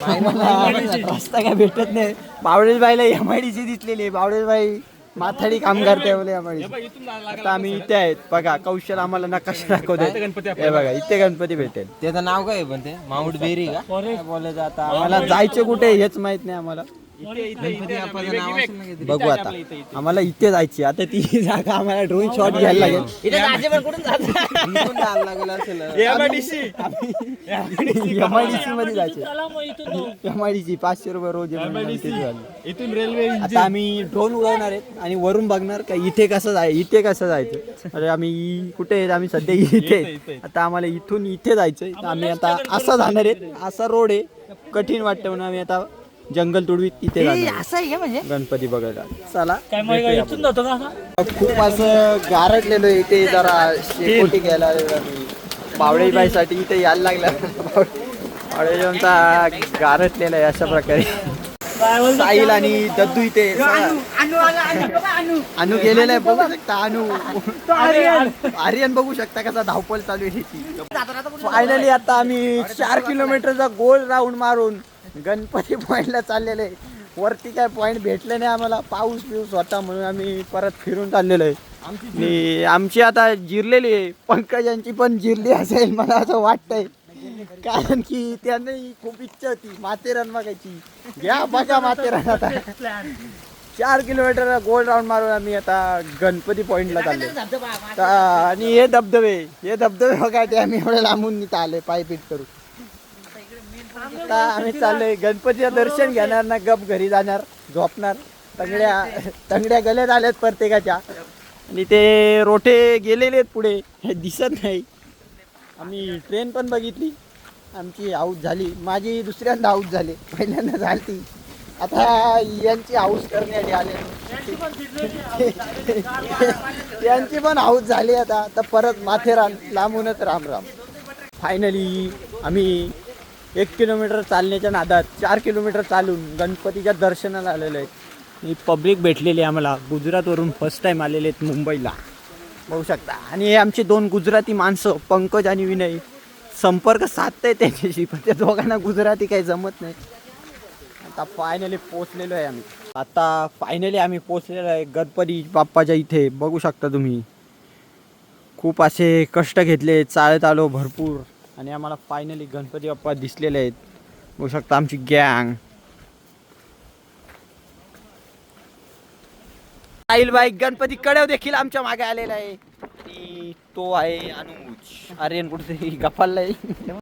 रस्ता काय भेटत नाही. बावळेबाईला एमआयडीसी दिसलेली. बावळेबाई माथाडी काम करते बोले एमआयडीसी. आता आम्ही इथे आहेत बघा. कौशल आम्हाला नकाशा दाखवते. हे बघा इथे गणपती भेटेल. त्याचं नाव काय पण ते माऊंट बेरी का बोलायचं आता आम्हाला जायचं कुठे हेच माहित नाही आम्हाला. बघू आता आम्हाला इथे जायची. आता ती जागा आम्हाला ड्रोन शॉट घ्यायला लागेल. एमआयडीसी मध्ये जायचे. एमआयडीसी 500 रुपये रोज इथून रेल्वे. आता आम्ही ड्रोन उडवणार आहेत आणि वरून बघणार का इथे कसं जायचं. अरे आम्ही कुठे आहेत? आम्ही सध्या इथे. आता आम्हाला इथून इथे जायचंय. तर आम्ही आता असं जाणार आहेत. असा रोड आहे. कठीण वाटतं म्हणून आम्ही आता जंगल तुडवीत इथे जाणार गणपती बघायला. चला खूप असं गारटलेलो इथे. जरा शेकोटी घ्यायला बावळेबाईसाठी इथे यायला लागला. बावळेबाईंचा गारटलेला आहे अशा प्रकारे. साहिल आणि दद्दू इथे. अनु गेलेला आहे बघू शकता. आर्यन बघू शकता कसा धावपळ चालू आहे त्याची. फायनली आता आम्ही 4 किलोमीटरचा गोल राऊंड मारून गणपती पॉइंटला चाललेलो आहे. वरती काय पॉइंट भेटले नाही आम्हाला. पाऊस होता म्हणून आम्ही परत फिरून चाललेलो आहे. आणि आमची आता जिरलेली आहे. पंकजांची पण जिरली असेल मला असं वाटतंय. कारण की त्यांना खूप इच्छा होती माथेरान बघायची. घ्या बघा माथेरान. आता 4 किलोमीटर गोल राऊंड मारून आम्ही आता गणपती पॉइंटला चाललो. आणि हे धबधबे बघा. ते आम्ही एवढे लांबून इथं आले पायपीट करू. आता आम्ही चाललोय गणपतीचं दर्शन घेणार ना गप घरी जाणार झोपणार. तंगड्या गल्यात आल्यात प्रत्येकाच्या. आणि ते रोठे गेलेले आहेत पुढे हे दिसत नाही. आम्ही ट्रेन पण बघितली. आमची आऊट झाली. माझी दुसऱ्यांदा आऊट झाली. पहिल्यांदा झाली. आता यांची हाऊस करण्यासाठी आले. यांची पण हाऊस झाली. आता परत माथेरान लांबूनच राम राम. फायनली आम्ही 1 किलोमीटर चालण्याच्या नादात 4 किलोमीटर चालून गणपतीच्या दर्शनाला आलेलो आहे. ही पब्लिक भेटलेली आम्हाला. गुजरातवरून फर्स्ट टाईम आलेले आहेत मुंबईला बघू शकता. आणि हे आमचे 2 गुजराती माणसं पंकज आणि विनय संपर्क साधताय त्यांच्याशी. पण त्या दोघांना गुजराती काही जमत नाही. आता फायनली पोचलेलो आहे आम्ही. आम्ही पोचलेलो आहे गणपती बाप्पाच्या इथे. बघू शकता तुम्ही. खूप असे कष्ट घेतले. चालत आलो भरपूर. आणि आम्हाला फायनली गणपती बाप्पा दिसलेले आहेत. बघू शकता आमची गँग. साहिल बाई गणपती कडेव देखील आमच्या मागे आलेला आहे. आणि तो आहे अनुज. आर्यन कुठेतरी गप्पाला आहे.